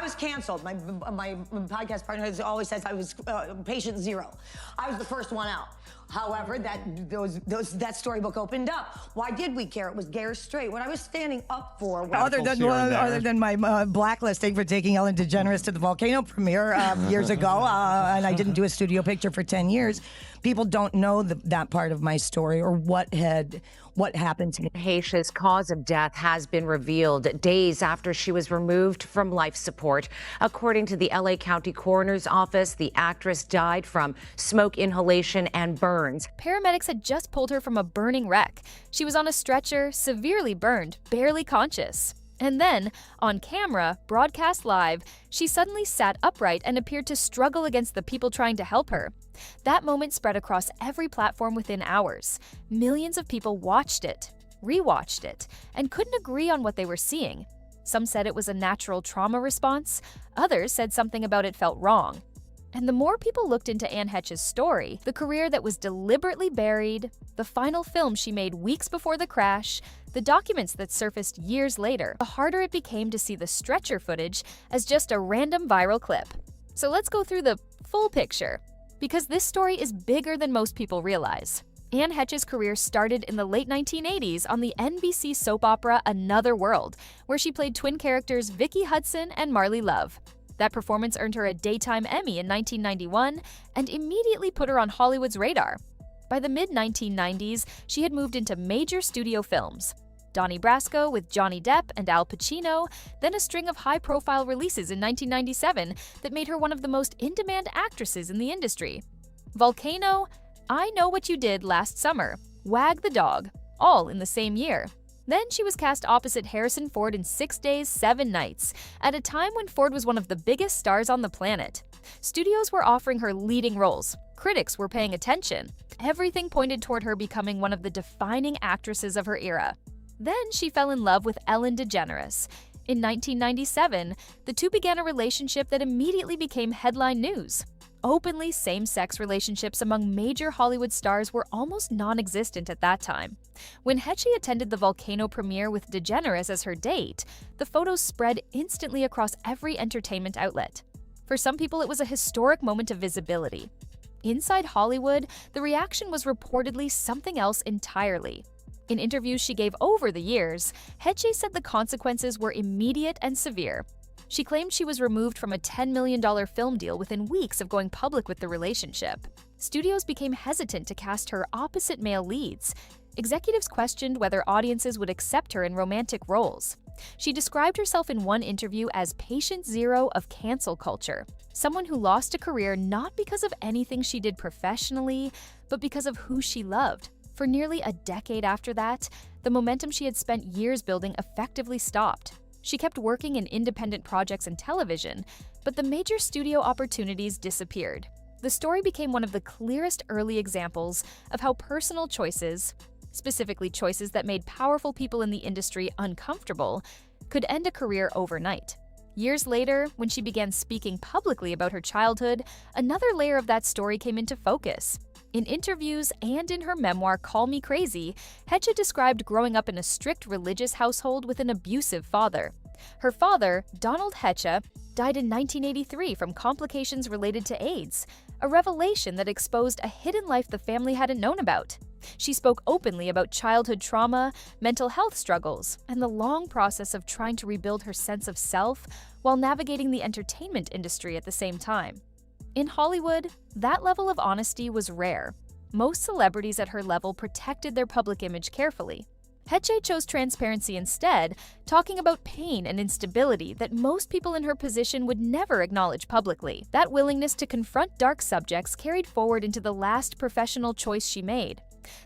was canceled. My podcast partner always says I was patient zero. I was the first one out. However, that storybook opened up. Why did we care? It was gay or straight. What I was standing up for. Other than my blacklisting for taking Ellen DeGeneres to the Volcano premiere years ago, and I didn't do a studio picture for 10 years, people don't know that part of my story or what happened to me. Heche's cause of death has been revealed days after she was removed from life support. According to the LA County Coroner's Office, the actress died from smoke inhalation and burns. Paramedics had just pulled her from a burning wreck. She was on a stretcher, severely burned, barely conscious. And then, on camera, broadcast live, she suddenly sat upright and appeared to struggle against the people trying to help her. That moment spread across every platform within hours. Millions of people watched it, rewatched it, and couldn't agree on what they were seeing. Some said it was a natural trauma response. Others said something about it felt wrong. And the more people looked into Anne Heche's story, the career that was deliberately buried, the final film she made weeks before the crash, the documents that surfaced years later, the harder it became to see the stretcher footage as just a random viral clip. So let's go through the full picture, because this story is bigger than most people realize. Anne Heche's career started in the late 1980s on the NBC soap opera Another World, where she played twin characters Vicky Hudson and Marley Love. That performance earned her a Daytime Emmy in 1991 and immediately put her on Hollywood's radar. By the mid-1990s, she had moved into major studio films. Donnie Brasco with Johnny Depp and Al Pacino, then a string of high-profile releases in 1997 that made her one of the most in-demand actresses in the industry. Volcano, I Know What You Did Last Summer, Wag the Dog, all in the same year. Then she was cast opposite Harrison Ford in 6 Days, 7 Nights, at a time when Ford was one of the biggest stars on the planet. Studios were offering her leading roles. Critics were paying attention. Everything pointed toward her becoming one of the defining actresses of her era. Then she fell in love with Ellen DeGeneres. In 1997, the two began a relationship that immediately became headline news. Openly same-sex relationships among major Hollywood stars were almost non-existent at that time. When Heche attended the Volcano premiere with DeGeneres as her date, the photos spread instantly across every entertainment outlet. For some people, it was a historic moment of visibility. Inside Hollywood, the reaction was reportedly something else entirely. In interviews she gave over the years, Heche said the consequences were immediate and severe. She claimed she was removed from a $10 million film deal within weeks of going public with the relationship. Studios became hesitant to cast her opposite male leads. Executives questioned whether audiences would accept her in romantic roles. She described herself in one interview as patient zero of cancel culture, someone who lost a career not because of anything she did professionally, but because of who she loved. For nearly a decade after that, the momentum she had spent years building effectively stopped. She kept working in independent projects and television, but the major studio opportunities disappeared. The story became one of the clearest early examples of how personal choices, specifically choices that made powerful people in the industry uncomfortable, could end a career overnight. Years later, when she began speaking publicly about her childhood, another layer of that story came into focus. In interviews and in her memoir, Call Me Crazy, Heche described growing up in a strict religious household with an abusive father. Her father, Donald Heche, died in 1983 from complications related to AIDS, a revelation that exposed a hidden life the family hadn't known about. She spoke openly about childhood trauma, mental health struggles, and the long process of trying to rebuild her sense of self while navigating the entertainment industry at the same time. In Hollywood, that level of honesty was rare. Most celebrities at her level protected their public image carefully. Heche chose transparency instead, talking about pain and instability that most people in her position would never acknowledge publicly. That willingness to confront dark subjects carried forward into the last professional choice she made.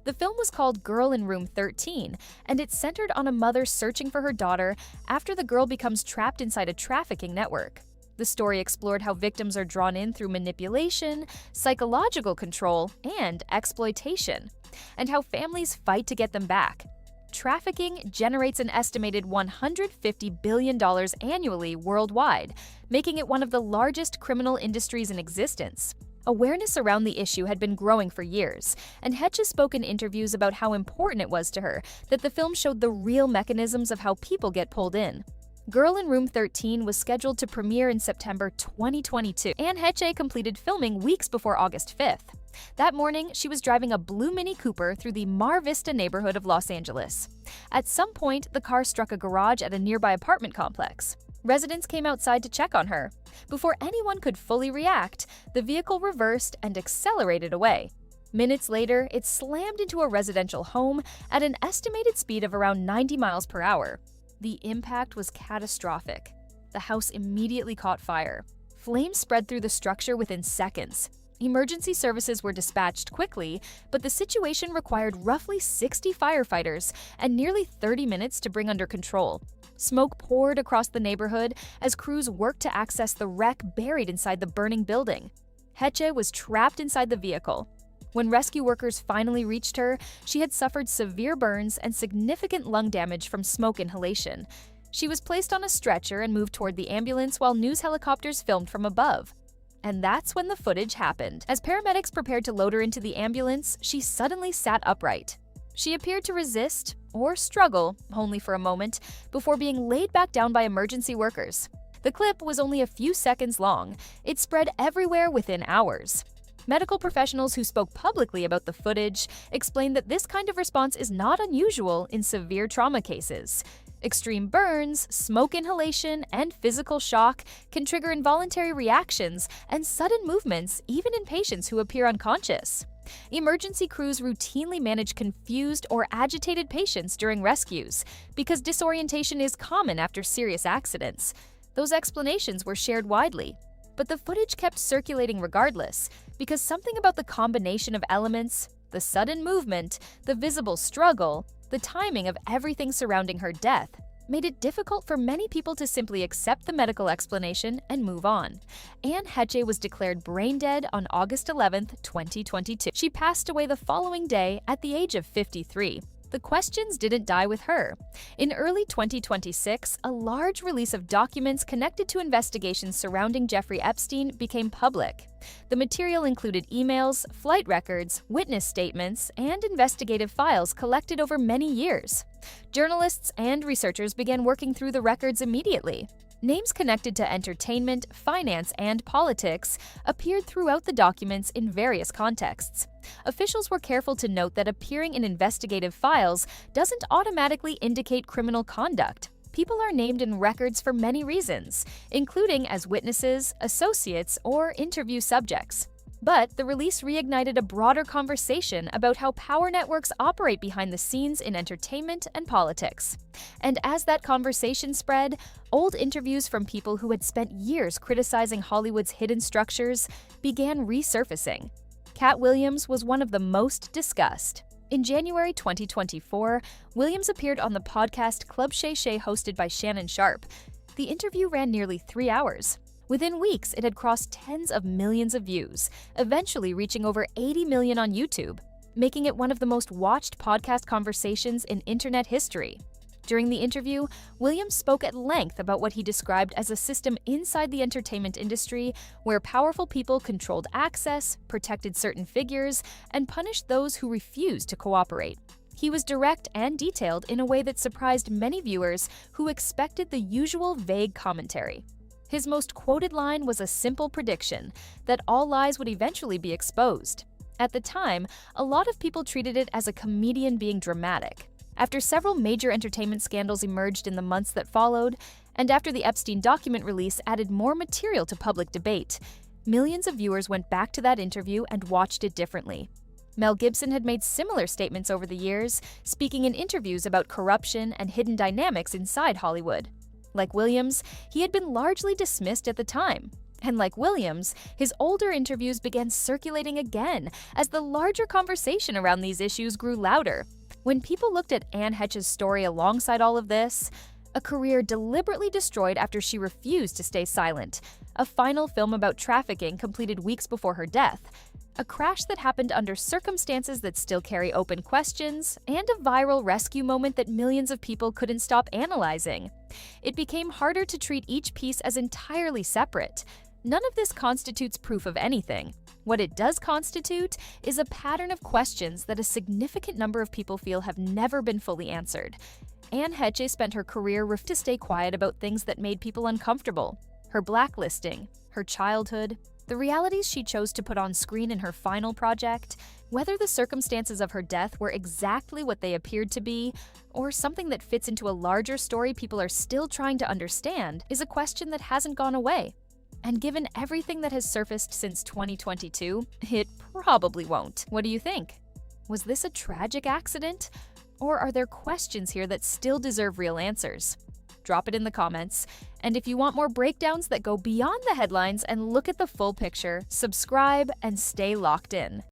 The film was called Girl in Room 13, and it centered on a mother searching for her daughter after the girl becomes trapped inside a trafficking network. The story explored how victims are drawn in through manipulation, psychological control, and exploitation, and how families fight to get them back. Trafficking generates an estimated $150 billion annually worldwide, making it one of the largest criminal industries in existence. Awareness around the issue had been growing for years, and Heche spoke in interviews about how important it was to her that the film showed the real mechanisms of how people get pulled in. Girl in Room 13 was scheduled to premiere in September 2022. Anne Heche completed filming weeks before August 5th. That morning, she was driving a blue Mini Cooper through the Mar Vista neighborhood of Los Angeles. At some point, the car struck a garage at a nearby apartment complex. Residents came outside to check on her. Before anyone could fully react, the vehicle reversed and accelerated away. Minutes later, it slammed into a residential home at an estimated speed of around 90 miles per hour. The impact was catastrophic. The house immediately caught fire. Flames spread through the structure within seconds. Emergency services were dispatched quickly, but the situation required roughly 60 firefighters and nearly 30 minutes to bring under control. Smoke poured across the neighborhood as crews worked to access the wreck buried inside the burning building. Heche was trapped inside the vehicle. When rescue workers finally reached her, she had suffered severe burns and significant lung damage from smoke inhalation. She was placed on a stretcher and moved toward the ambulance while news helicopters filmed from above. And that's when the footage happened. As paramedics prepared to load her into the ambulance, she suddenly sat upright. She appeared to resist, or struggle, only for a moment, before being laid back down by emergency workers. The clip was only a few seconds long. It spread everywhere within hours. Medical professionals who spoke publicly about the footage explained that this kind of response is not unusual in severe trauma cases. Extreme burns, smoke inhalation, and physical shock can trigger involuntary reactions and sudden movements even in patients who appear unconscious. Emergency crews routinely manage confused or agitated patients during rescues because disorientation is common after serious accidents. Those explanations were shared widely, but the footage kept circulating regardless because something about the combination of elements, the sudden movement, the visible struggle, the timing of everything surrounding her death, made it difficult for many people to simply accept the medical explanation and move on. Anne Heche was declared brain dead on August 11, 2022. She passed away the following day at the age of 53. The questions didn't die with her. In early 2026, a large release of documents connected to investigations surrounding Jeffrey Epstein became public. The material included emails, flight records, witness statements, and investigative files collected over many years. Journalists and researchers began working through the records immediately. Names connected to entertainment, finance, and politics appeared throughout the documents in various contexts. Officials were careful to note that appearing in investigative files doesn't automatically indicate criminal conduct. People are named in records for many reasons, including as witnesses, associates, or interview subjects. But the release reignited a broader conversation about how power networks operate behind the scenes in entertainment and politics. And as that conversation spread, old interviews from people who had spent years criticizing Hollywood's hidden structures began resurfacing. Katt Williams was one of the most discussed. In January 2024, Williams appeared on the podcast Club Shay Shay hosted by Shannon Sharpe. The interview ran nearly 3 hours. Within weeks, it had crossed tens of millions of views, eventually reaching over 80 million on YouTube, making it one of the most watched podcast conversations in internet history. During the interview, Williams spoke at length about what he described as a system inside the entertainment industry where powerful people controlled access, protected certain figures, and punished those who refused to cooperate. He was direct and detailed in a way that surprised many viewers who expected the usual vague commentary. His most quoted line was a simple prediction that all lies would eventually be exposed. At the time, a lot of people treated it as a comedian being dramatic. After several major entertainment scandals emerged in the months that followed, and after the Epstein document release added more material to public debate, millions of viewers went back to that interview and watched it differently. Mel Gibson had made similar statements over the years, speaking in interviews about corruption and hidden dynamics inside Hollywood. Like Williams, he had been largely dismissed at the time. And like Williams, his older interviews began circulating again as the larger conversation around these issues grew louder. When people looked at Anne Heche's story alongside all of this, a career deliberately destroyed after she refused to stay silent, a final film about trafficking completed weeks before her death, a crash that happened under circumstances that still carry open questions, and a viral rescue moment that millions of people couldn't stop analyzing. It became harder to treat each piece as entirely separate. None of this constitutes proof of anything. What it does constitute is a pattern of questions that a significant number of people feel have never been fully answered. Anne Heche spent her career to stay quiet about things that made people uncomfortable. Her blacklisting, her childhood, the realities she chose to put on screen in her final project, whether the circumstances of her death were exactly what they appeared to be, or something that fits into a larger story people are still trying to understand, is a question that hasn't gone away. And given everything that has surfaced since 2022, it probably won't. What do you think? Was this a tragic accident? Or are there questions here that still deserve real answers? Drop it in the comments. And if you want more breakdowns that go beyond the headlines and look at the full picture, subscribe and stay locked in.